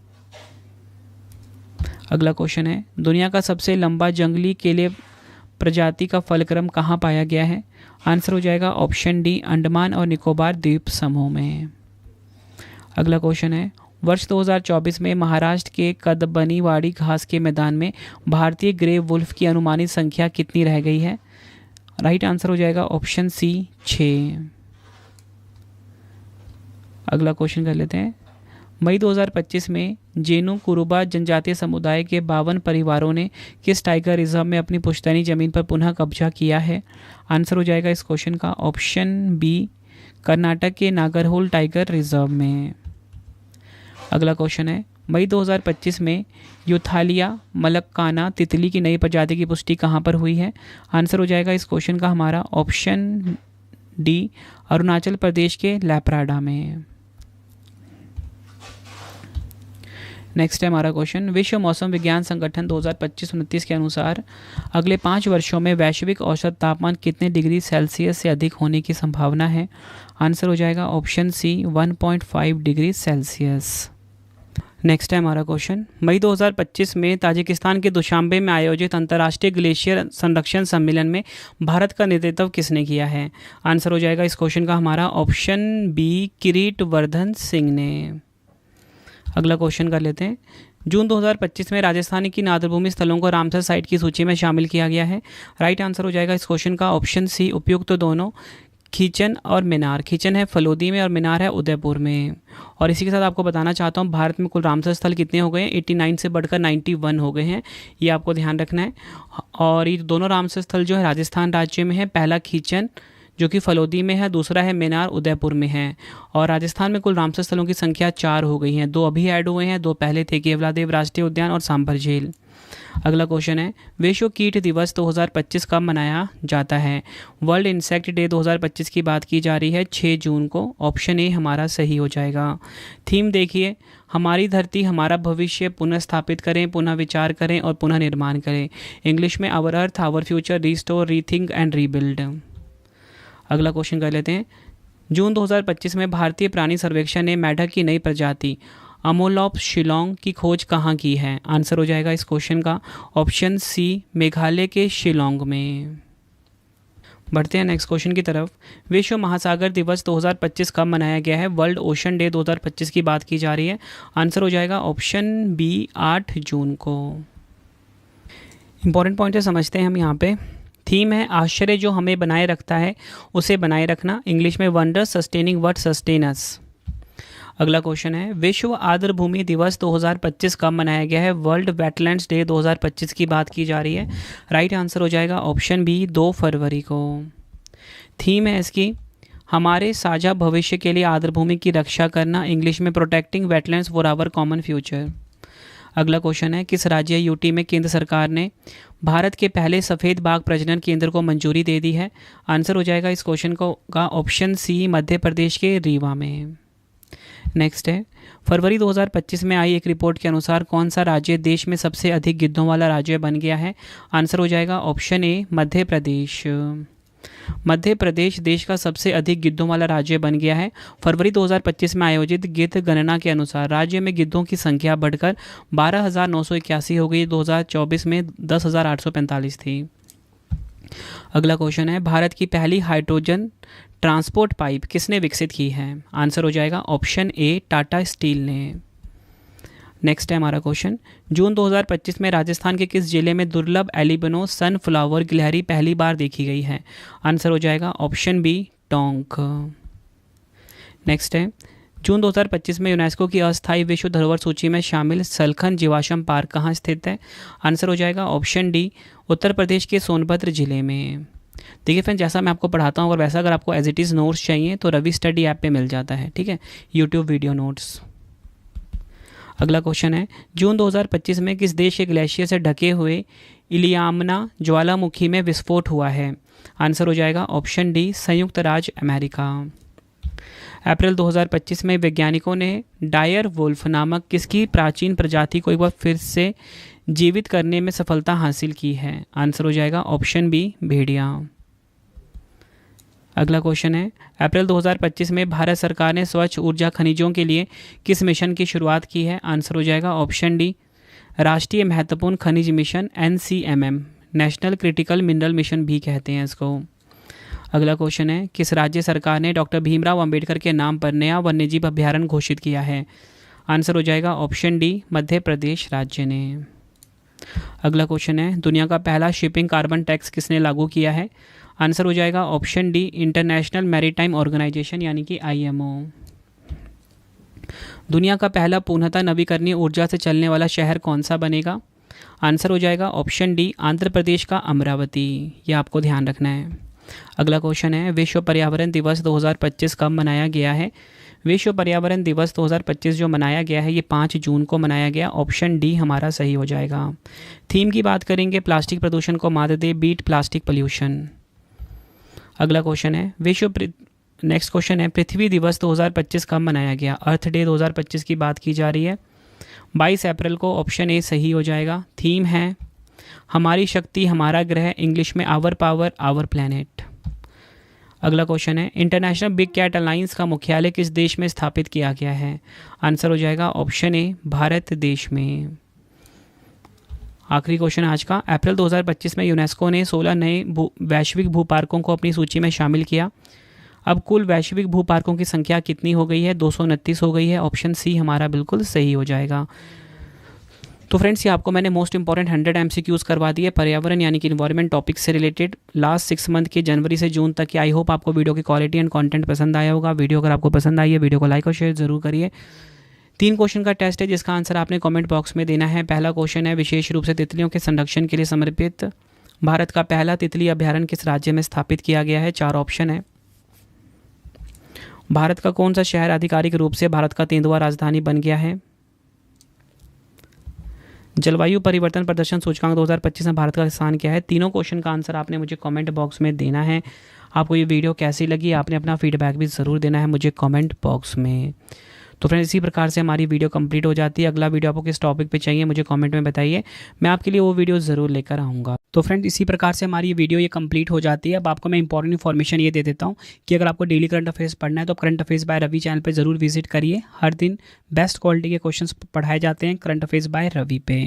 अगला क्वेश्चन है, दुनिया का सबसे लंबा जंगली केले प्रजाति का फलक्रम कहाँ पाया गया है? आंसर हो जाएगा ऑप्शन डी अंडमान और निकोबार द्वीप समूह में। अगला क्वेश्चन है, वर्ष 2024 में महाराष्ट्र के कदबनीवाड़ी घास के मैदान में भारतीय ग्रे वुल्फ की अनुमानित संख्या कितनी रह गई है? राइट आंसर हो जाएगा ऑप्शन सी 6। अगला क्वेश्चन कर लेते हैं, मई 2025 में जेनु कुरुबा जनजातीय समुदाय के 52 परिवारों ने किस टाइगर रिजर्व में अपनी पुश्तैनी जमीन पर पुनः कब्जा किया है? आंसर हो जाएगा इस क्वेश्चन का ऑप्शन बी कर्नाटक के नागरहोल टाइगर रिजर्व में। अगला क्वेश्चन है, मई 2025 में यूथालिया मलक्काना तितली की नई प्रजाति की पुष्टि कहाँ पर हुई है? आंसर हो जाएगा इस क्वेश्चन का हमारा ऑप्शन डी अरुणाचल प्रदेश के लैप्राडा में। नेक्स्ट है हमारा क्वेश्चन, विश्व मौसम विज्ञान संगठन 2025-29 के अनुसार अगले 5 वर्षों में वैश्विक औसत तापमान कितने डिग्री सेल्सियस से अधिक होने की संभावना है? आंसर हो जाएगा option C 1.5 degree Celsius. Next है हमारा क्वेश्चन, मई 2025 में ताजिकिस्तान के दुशांबे में आयोजित अंतर्राष्ट्रीय ग्लेशियर संरक्षण सम्मेलन में भारत का नेतृत्व किसने किया है? आंसर हो जाएगा इस क्वेश्चन का हमारा ऑप्शन बी किरीटवर्धन सिंह ने। अगला क्वेश्चन कर लेते हैं, जून 2025 में राजस्थान की आर्द्रभूमि स्थलों को रामसर साइट की सूची में शामिल किया गया है। राइट आंसर हो जाएगा इस क्वेश्चन का ऑप्शन सी उपयुक्त तो दोनों, खीचन और मिनार। खीचन है फलोदी में और मिनार है उदयपुर में। और इसी के साथ आपको बताना चाहता हूँ, भारत में कुल रामसर स्थल कितने हो गए हैं? 89 से बढ़कर 91 हो गए हैं, ये आपको ध्यान रखना है। और ये दोनों रामसर स्थल जो है राजस्थान राज्य में है, पहला खीचन जो कि फलोदी में है, दूसरा है मेनार उदयपुर में है। और राजस्थान में कुल रामसर स्थलों की संख्या 4 हो गई हैं, 2 अभी ऐड हुए हैं, 2 पहले थे, केवलादेव राष्ट्रीय उद्यान और सांभर झील। अगला क्वेश्चन है, विश्व कीट दिवस 2025 कब मनाया जाता है? वर्ल्ड इंसेक्ट डे 2025 की बात की जा रही है 6 जून को। ऑप्शन ए हमारा सही हो जाएगा। थीम देखिए, हमारी धरती हमारा भविष्य, पुनः स्थापित करें, पुनः विचार करें और पुनः निर्माण करें। इंग्लिश में our earth our future, restore, rethink and rebuild. अगला क्वेश्चन कर लेते हैं, जून 2025 में भारतीय प्राणी सर्वेक्षण ने मेढक की नई प्रजाति अमोलॉप्स शिलोंग की खोज कहाँ की है? आंसर हो जाएगा इस क्वेश्चन का ऑप्शन सी, मेघालय के शिलोंग में। बढ़ते हैं नेक्स्ट क्वेश्चन की तरफ। विश्व महासागर दिवस 2025 कब मनाया गया है? वर्ल्ड ओशन डे 2025 की बात की जा रही है। आंसर हो जाएगा ऑप्शन बी, 8 जून को। इंपॉर्टेंट पॉइंट है, समझते हैं हम यहाँ पे। थीम है आश्चर्य जो हमें बनाए रखता है उसे बनाए रखना। इंग्लिश में वंडर सस्टेनिंग व्हाट सस्टेन अस। अगला क्वेश्चन है, विश्व आर्द्र भूमि दिवस 2025 कब मनाया गया है? वर्ल्ड वेटलैंड्स डे 2025 की बात की जा रही है। राइट आंसर हो जाएगा ऑप्शन बी, 2 फरवरी को। थीम है इसकी हमारे साझा भविष्य के लिए आर्द्र भूमि की रक्षा करना। इंग्लिश में protecting wetlands for our common future. अगला क्वेश्चन है, किस राज्य यूटी में केंद्र सरकार ने भारत के पहले सफ़ेद बाघ प्रजनन केंद्र को मंजूरी दे दी है? आंसर हो जाएगा इस क्वेश्चन का ऑप्शन सी, मध्य प्रदेश के रीवा में। नेक्स्ट है, फरवरी 2025 में आई एक रिपोर्ट के अनुसार कौन सा राज्य देश में सबसे अधिक गिद्धों वाला राज्य बन गया है? आंसर हो जाएगा ऑप्शन ए, मध्य प्रदेश। मध्य प्रदेश देश का सबसे अधिक गिद्धों वाला राज्य बन गया है। फरवरी 2025 में आयोजित गिद्ध गणना के अनुसार राज्य में गिद्धों की संख्या बढ़कर 12,981 हो गई। 2024 में 10,845 थी। अगला क्वेश्चन है, भारत की पहली हाइड्रोजन ट्रांसपोर्ट पाइप किसने विकसित की है? आंसर हो जाएगा ऑप्शन ए, टाटा स्टील ने। नेक्स्ट है हमारा क्वेश्चन, जून 2025 में राजस्थान के किस जिले में दुर्लभ एल्बिनो सनफ्लावर गिलहरी पहली बार देखी गई है? आंसर हो जाएगा ऑप्शन बी, टोंक। नेक्स्ट है, जून 2025 में यूनेस्को की अस्थायी विश्व धरोहर सूची में शामिल सलखन जीवाश्म पार्क कहाँ स्थित है? आंसर हो जाएगा ऑप्शन डी, उत्तर प्रदेश के सोनभद्र जिले में। देखिए फ्रेंड, जैसा मैं आपको पढ़ाता हूँ, वैसा अगर आपको एज इट इज़ नोट्स चाहिए तो रवि स्टडी ऐप पे मिल जाता है, ठीक है, यूट्यूब वीडियो नोट्स। अगला क्वेश्चन है, जून 2025 में किस देश के ग्लेशियर से ढके हुए इलियामना ज्वालामुखी में विस्फोट हुआ है? आंसर हो जाएगा ऑप्शन डी, संयुक्त राज्य अमेरिका। अप्रैल 2025 में वैज्ञानिकों ने डायर वुल्फ नामक किसकी प्राचीन प्रजाति को एक बार फिर से जीवित करने में सफलता हासिल की है? आंसर हो जाएगा ऑप्शन बी, भेड़िया। अगला क्वेश्चन है, अप्रैल 2025 में भारत सरकार ने स्वच्छ ऊर्जा खनिजों के लिए किस मिशन की शुरुआत की है? आंसर हो जाएगा ऑप्शन डी, राष्ट्रीय महत्वपूर्ण खनिज mission, NCMM, national critical mineral mission भी कहते हैं इसको। अगला क्वेश्चन है, किस राज्य सरकार ने डॉक्टर भीमराव अंबेडकर के नाम पर नया वन्यजीव अभ्यारण्य घोषित किया है? आंसर हो जाएगा ऑप्शन डी, मध्य प्रदेश राज्य ने। अगला क्वेश्चन है, दुनिया का पहला शिपिंग कार्बन टैक्स किसने लागू किया है? आंसर हो जाएगा option D, international maritime organisation यानी कि IMO। दुनिया का पहला पूर्णतः नवीकरणीय ऊर्जा से चलने वाला शहर कौन सा बनेगा? आंसर हो जाएगा ऑप्शन डी, आंध्र प्रदेश का अमरावती। ये आपको ध्यान रखना है। अगला क्वेश्चन है, विश्व पर्यावरण दिवस 2025 कब मनाया गया है? विश्व पर्यावरण दिवस 2025 जो मनाया गया है ये 5 जून को मनाया गया। ऑप्शन डी हमारा सही हो जाएगा। थीम की बात करेंगे, प्लास्टिक प्रदूषण को मात दे, बीट प्लास्टिक पोल्यूशन। अगला क्वेश्चन है, नेक्स्ट क्वेश्चन है, पृथ्वी दिवस 2025 कब मनाया गया? अर्थ डे 2025 की बात की जा रही है। 22 अप्रैल को। ऑप्शन ए सही हो जाएगा। थीम है हमारी शक्ति हमारा ग्रह, इंग्लिश में आवर पावर आवर प्लैनेट। अगला क्वेश्चन है, इंटरनेशनल बिग कैट अलायंस का मुख्यालय किस देश में स्थापित किया गया है? आंसर हो जाएगा ऑप्शन ए, भारत देश में। आखिरी क्वेश्चन आज का, अप्रैल 2025 में यूनेस्को ने 16 नए वैश्विक भूपार्कों को अपनी सूची में शामिल किया। अब कुल वैश्विक भूपार्कों की संख्या कितनी हो गई है? 229 हो गई है। ऑप्शन सी हमारा बिल्कुल सही हो जाएगा। तो फ्रेंड्स, ये आपको मैंने मोस्ट इंपॉर्टेंट 100 MCQs करवा दिए पर्यावरण यानी कि इन्वायरमेंट टॉपिक से रिलेटेड लास्ट 6 मंथ के जनवरी से जून तक के। आई होप आपको वीडियो की क्वालिटी एंड कंटेंट पसंद आया होगा। वीडियो अगर आपको पसंद आई है, वीडियो को लाइक और शेयर जरूर करिए। 3 क्वेश्चन का टेस्ट है जिसका आंसर आपने कमेंट बॉक्स में देना है। पहला क्वेश्चन है, विशेष रूप से तितलियों के संरक्षण के लिए समर्पित भारत का पहला तितली अभयारण्य किस राज्य में स्थापित किया गया है? 4 ऑप्शन है। भारत का कौन सा शहर आधिकारिक रूप से भारत का 3वां राजधानी बन गया है? जलवायु परिवर्तन प्रदर्शन सूचकांक 2025 में भारत का स्थान क्या है? तीनों क्वेश्चन का आंसर आपने मुझे कमेंट बॉक्स में देना है। आपको ये वीडियो कैसी लगी आपने अपना फीडबैक भी ज़रूर देना है मुझे कमेंट बॉक्स में। तो फ्रेंड्स इसी प्रकार से हमारी वीडियो कंप्लीट हो जाती है। अगला वीडियो आपको किस टॉपिक पे चाहिए मुझे कमेंट में बताइए, मैं आपके लिए वो वीडियो ज़रूर लेकर आऊँगा। तो फ्रेंड्स इसी प्रकार से हमारी ये वीडियो कंप्लीट हो जाती है। अब आपको मैं इंपॉर्टेंट इन्फॉर्मेशन ये दे देता हूँ कि अगर आपको डेली करंट अफेयर्स पढ़ना है तो current affairs by Ravi channel पर ज़रूर विजिट करिए। हर दिन बेस्ट क्वालिटी के क्वेश्चन पढ़ाए जाते हैं करंट अफेयर्स बाय रवि पे।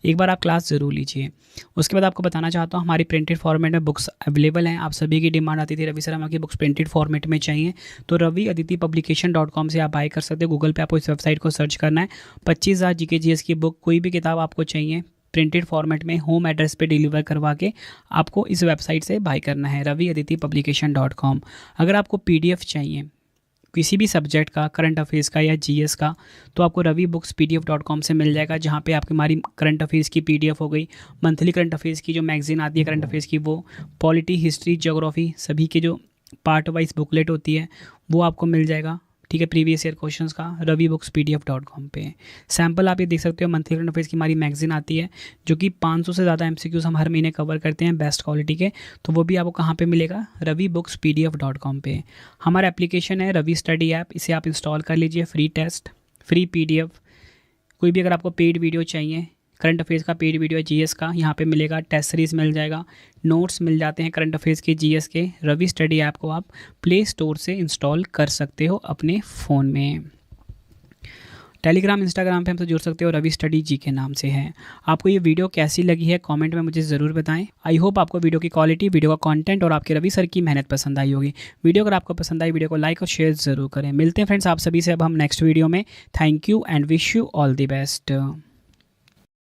एक बार आप क्लास ज़रूर लीजिए। उसके बाद आपको बताना चाहता हूँ हमारी प्रिंटेड फॉर्मेट में बुक्स अवेलेबल हैं। आप सभी की डिमांड आती थी रवि सर हमारी बुक्स प्रिंटेड फॉर्मेट में चाहिए, तो रवि अदिति publication.com से आप बाय कर सकते हो। गूगल पे आपको इस वेबसाइट को सर्च करना है। 25,000 जीके जीएस की बुक कोई भी किताब आपको चाहिए प्रिंटेड फॉर्मेट में होम एड्रेस पे डिलीवर करवा के आपको इस वेबसाइट से बाय करना है, रवि अदिति publication.com। अगर आपको PDF चाहिए किसी भी सब्जेक्ट का, करंट अफेयर्स का या जीएस का, तो आपको रवि बुक्स pdf.com से मिल जाएगा, जहाँ पे आपकी हमारी करंट अफेयर्स की PDF हो गई, मंथली करंट अफेयर्स की जो मैगजीन आती है करंट अफेयर्स की वो, पॉलिटी, हिस्ट्री, ज्योग्राफी सभी के जो पार्ट वाइज बुकलेट होती है वो आपको मिल जाएगा। ठीक है, प्रीवियस ईयर क्वेश्चंस का रवि बुक्स pdf.com पे सैम्पल आप ये देख सकते हो। मंथली करंट अफेयर्स की हमारी मैगजीन आती है जो कि 500 से ज़्यादा MCQs हम हर महीने कवर करते हैं बेस्ट क्वालिटी के, तो वो भी आपको कहाँ पे मिलेगा? रवि बुक्स pdf.com पे। हमारा एप्लीकेशन है रवि स्टडी ऐप, इसे आप इंस्टॉल कर लीजिए। फ्री टेस्ट, फ्री PDF, कोई भी अगर आपको पेड वीडियो चाहिए करंट अफेयर्स का पेड वीडियो जीएस का यहाँ पे मिलेगा, टेस्ट सीरीज मिल जाएगा, नोट्स मिल जाते हैं करंट अफेयर्स के जीएस के। रवि स्टडी ऐप को आप प्ले स्टोर से इंस्टॉल कर सकते हो अपने फ़ोन में। टेलीग्राम, इंस्टाग्राम पे हमसे जुड़ सकते हो, रवि स्टडी जी के नाम से है। आपको ये वीडियो कैसी लगी है कमेंट में मुझे ज़रूर बताएं। आई होप आपको वीडियो की क्वालिटी, वीडियो का कंटेंट और आपके रवि सर की मेहनत पसंद आई होगी। वीडियो अगर आपको पसंद आई वीडियो को लाइक और शेयर ज़रूर करें। मिलते हैं फ्रेंड्स आप सभी से अब हम नेक्स्ट वीडियो में। Thank you and wish you all the best.